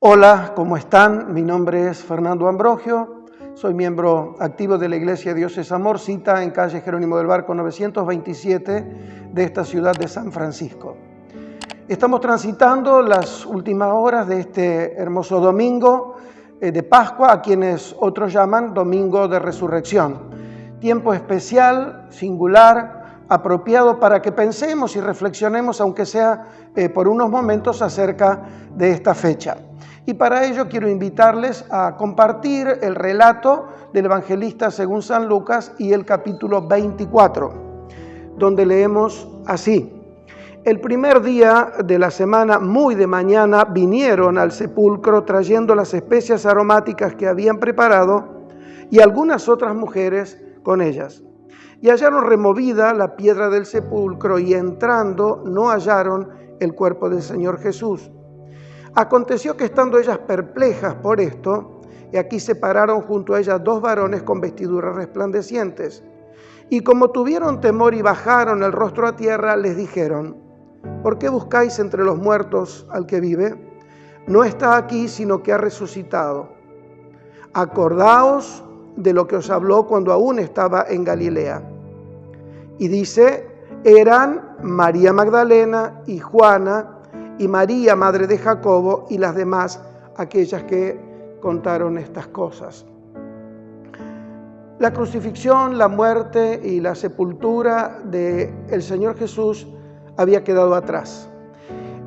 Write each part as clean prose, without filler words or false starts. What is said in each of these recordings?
Hola, ¿cómo están? Mi nombre es Fernando Ambrogio, soy miembro activo de la Iglesia Dios es Amor, cita en calle Jerónimo del Barco 927 de esta ciudad de San Francisco. Estamos transitando las últimas horas de este hermoso domingo de Pascua, a quienes otros llaman Domingo de Resurrección. Tiempo especial, singular, apropiado para que pensemos y reflexionemos, aunque sea por unos momentos, acerca de esta fecha. Y para ello quiero invitarles a compartir el relato del evangelista según San Lucas y el capítulo 24, donde leemos así: el primer día de la semana, muy de mañana, vinieron al sepulcro trayendo las especias aromáticas que habían preparado y algunas otras mujeres con ellas. Y hallaron removida la piedra del sepulcro y entrando no hallaron el cuerpo del Señor Jesús. Aconteció que estando ellas perplejas por esto, y aquí se pararon junto a ellas dos varones con vestiduras resplandecientes. Y como tuvieron temor y bajaron el rostro a tierra, les dijeron: ¿por qué buscáis entre los muertos al que vive? No está aquí, sino que ha resucitado. Acordaos de lo que os habló cuando aún estaba en Galilea. Y dice, eran María Magdalena y Juana y María, madre de Jacobo, y las demás, aquellas que contaron estas cosas. La crucifixión, la muerte y la sepultura del Señor Jesús había quedado atrás.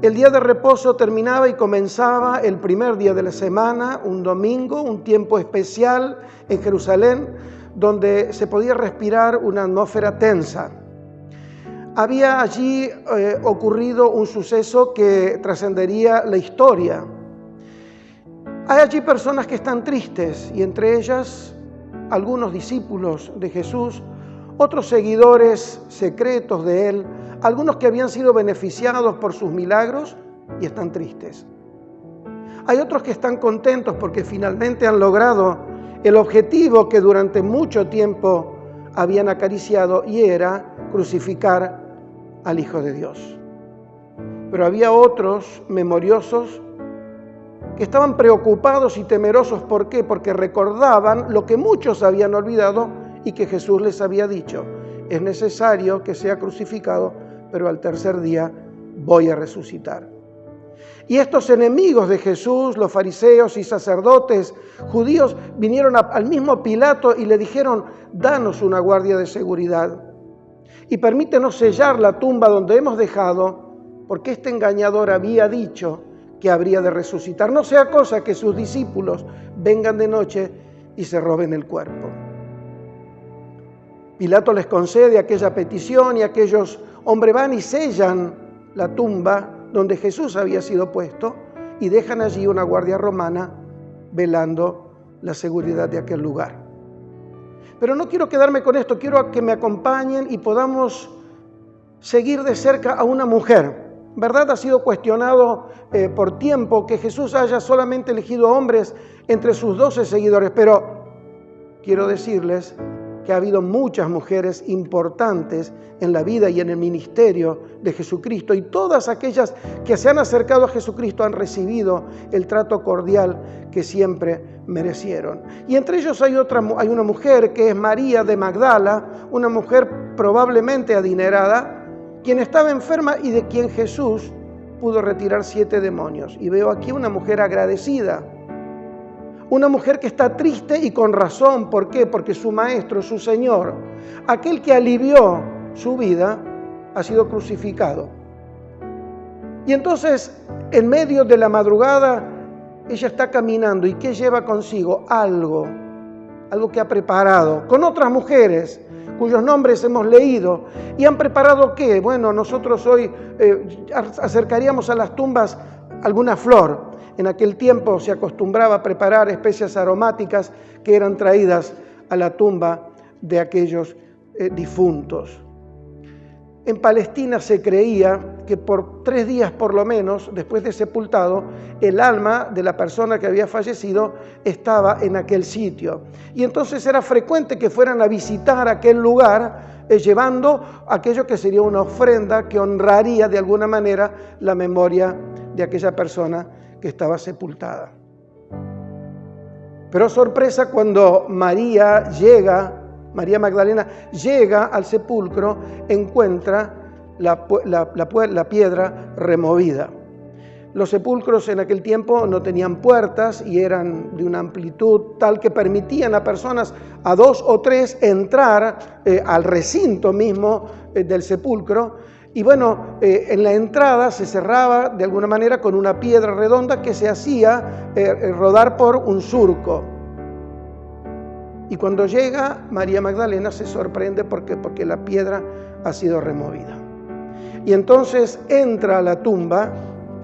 El día de reposo terminaba y comenzaba el primer día de la semana, un domingo, un tiempo especial en Jerusalén, donde se podía respirar una atmósfera tensa. Había allí ocurrido un suceso que trascendería la historia. Hay allí personas que están tristes, y entre ellas algunos discípulos de Jesús, otros seguidores secretos de Él, algunos que habían sido beneficiados por sus milagros y están tristes. Hay otros que están contentos porque finalmente han logrado el objetivo que durante mucho tiempo habían acariciado, y era crucificar al Hijo de Dios. Pero había otros memoriosos que estaban preocupados y temerosos. ¿Por qué? Porque recordaban lo que muchos habían olvidado y que Jesús les había dicho: es necesario que sea crucificado, pero al tercer día voy a resucitar. Y estos enemigos de Jesús, los fariseos y sacerdotes judíos, vinieron al mismo Pilato y le dijeron: danos una guardia de seguridad y permítenos sellar la tumba donde hemos dejado, porque este engañador había dicho que habría de resucitar. No sea cosa que sus discípulos vengan de noche y se roben el cuerpo. Pilato les concede aquella petición y aquellos hombres van y sellan la tumba donde Jesús había sido puesto y dejan allí una guardia romana velando la seguridad de aquel lugar. Pero no quiero quedarme con esto, quiero que me acompañen y podamos seguir de cerca a una mujer. ¿Verdad? Ha sido cuestionado por tiempo que Jesús haya solamente elegido hombres entre sus 12 seguidores, pero quiero decirles que ha habido muchas mujeres importantes en la vida y en el ministerio de Jesucristo, y todas aquellas que se han acercado a Jesucristo han recibido el trato cordial que siempre merecieron. Y entre ellos hay una mujer que es María de Magdala, una mujer probablemente adinerada, quien estaba enferma y de quien Jesús pudo retirar 7 demonios. Y veo aquí una mujer agradecida, una mujer que está triste y con razón. ¿Por qué? Porque su maestro, su Señor, aquel que alivió su vida, ha sido crucificado. Y entonces, en medio de la madrugada, ella está caminando. ¿Y qué lleva consigo? Algo que ha preparado con otras mujeres cuyos nombres hemos leído. ¿Y han preparado qué? Bueno, nosotros hoy acercaríamos a las tumbas alguna flor. En aquel tiempo se acostumbraba a preparar especias aromáticas que eran traídas a la tumba de aquellos difuntos. En Palestina se creía que por 3 días por lo menos, después de sepultado, el alma de la persona que había fallecido estaba en aquel sitio. Y entonces era frecuente que fueran a visitar aquel lugar llevando aquello que sería una ofrenda que honraría de alguna manera la memoria de aquella persona que que estaba sepultada. Pero sorpresa, cuando María Magdalena llega al sepulcro, encuentra la piedra removida. Los sepulcros en aquel tiempo no tenían puertas y eran de una amplitud tal que permitían a personas, a 2 o 3, entrar al recinto mismo del sepulcro. Y bueno, en la entrada se cerraba de alguna manera con una piedra redonda que se hacía rodar por un surco. Y cuando llega, María Magdalena se sorprende porque la piedra ha sido removida. Y entonces entra a la tumba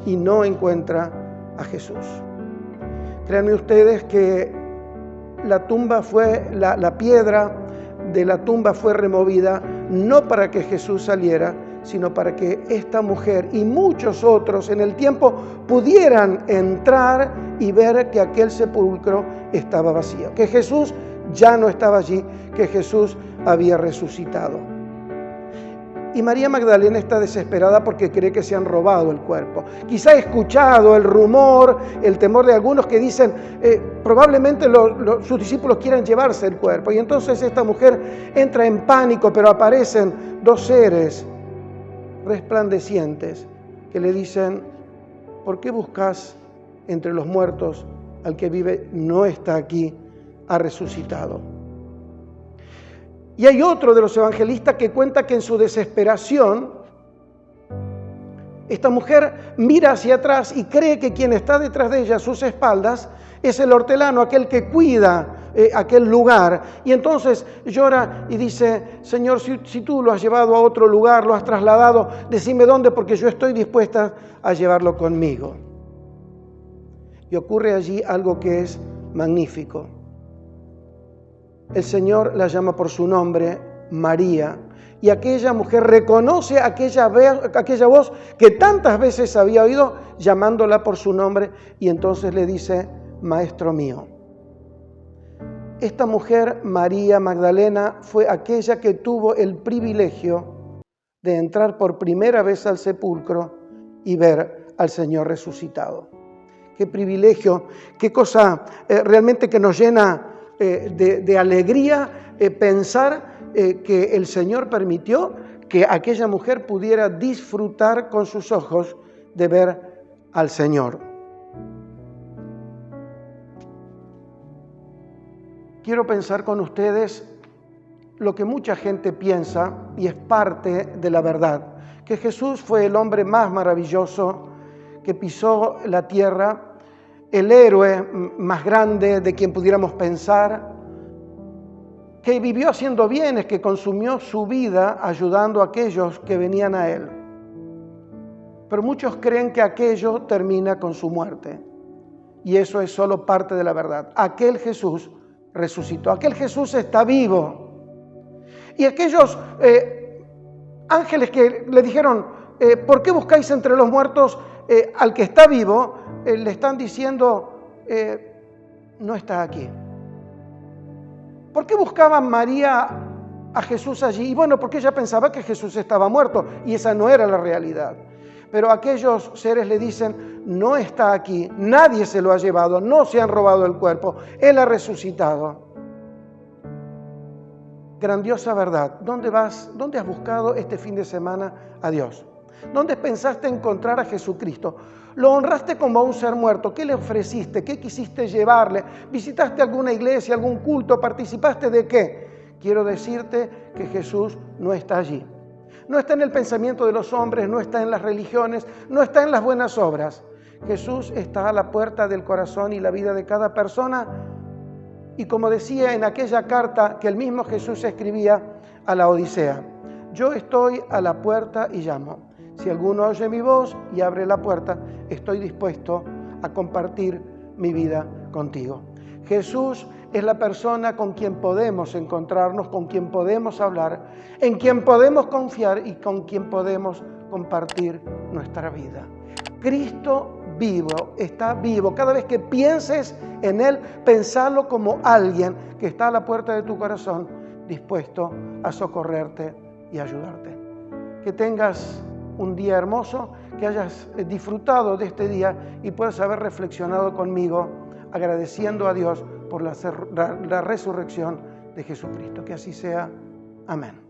y no encuentra a Jesús. Créanme ustedes que la piedra de la tumba fue removida no para que Jesús saliera, sino para que esta mujer y muchos otros en el tiempo pudieran entrar y ver que aquel sepulcro estaba vacío, que Jesús ya no estaba allí, que Jesús había resucitado. Y María Magdalena está desesperada porque cree que se han robado el cuerpo. Quizá ha escuchado el rumor, el temor de algunos que dicen, probablemente sus discípulos quieran llevarse el cuerpo. Y entonces esta mujer entra en pánico, pero aparecen 2 seres resplandecientes que le dicen, ¿por qué buscas entre los muertos al que vive? No está aquí, ha resucitado. Y hay otro de los evangelistas que cuenta que en su desesperación, esta mujer mira hacia atrás y cree que quien está detrás de ella, a sus espaldas, es el hortelano, aquel que cuida aquel lugar. Y entonces llora y dice, Señor, si tú lo has llevado a otro lugar, lo has trasladado, decime dónde, porque yo estoy dispuesta a llevarlo conmigo. Y ocurre allí algo que es magnífico. El Señor la llama por su nombre, María, y aquella mujer reconoce aquella voz que tantas veces había oído llamándola por su nombre, y entonces le dice, Maestro mío. Esta mujer, María Magdalena, fue aquella que tuvo el privilegio de entrar por primera vez al sepulcro y ver al Señor resucitado. Qué privilegio, qué cosa realmente que nos llena de alegría pensar que el Señor permitió que aquella mujer pudiera disfrutar con sus ojos de ver al Señor. Quiero pensar con ustedes lo que mucha gente piensa, y es parte de la verdad, que Jesús fue el hombre más maravilloso que pisó la tierra, el héroe más grande de quien pudiéramos pensar, que vivió haciendo bienes, que consumió su vida ayudando a aquellos que venían a él. Pero muchos creen que aquello termina con su muerte, y eso es solo parte de la verdad. Aquel Jesús resucitó, aquel Jesús está vivo. Y aquellos ángeles que le dijeron, ¿por qué buscáis entre los muertos al que está vivo? Le están diciendo, no está aquí. ¿Por qué buscaba María a Jesús allí? Y bueno, porque ella pensaba que Jesús estaba muerto, y esa no era la realidad. Pero aquellos seres le dicen, no está aquí, nadie se lo ha llevado, no se han robado el cuerpo, Él ha resucitado. Grandiosa verdad. ¿Dónde vas? ¿Dónde has buscado este fin de semana a Dios? ¿Dónde pensaste encontrar a Jesucristo? ¿Lo honraste como a un ser muerto? ¿Qué le ofreciste? ¿Qué quisiste llevarle? ¿Visitaste alguna iglesia, algún culto? ¿Participaste de qué? Quiero decirte que Jesús no está allí. No está en el pensamiento de los hombres, no está en las religiones, no está en las buenas obras. Jesús está a la puerta del corazón y la vida de cada persona. Y como decía en aquella carta que el mismo Jesús escribía a la Odisea, yo estoy a la puerta y llamo. Si alguno oye mi voz y abre la puerta, estoy dispuesto a compartir mi vida contigo. Jesús es la persona con quien podemos encontrarnos, con quien podemos hablar, en quien podemos confiar y con quien podemos compartir nuestra vida. Cristo vivo, está vivo. Cada vez que pienses en Él, pensalo como alguien que está a la puerta de tu corazón, dispuesto a socorrerte y ayudarte. Que tengas un día hermoso, que hayas disfrutado de este día y puedas haber reflexionado conmigo agradeciendo a Dios por la resurrección de Jesucristo. Que así sea. Amén.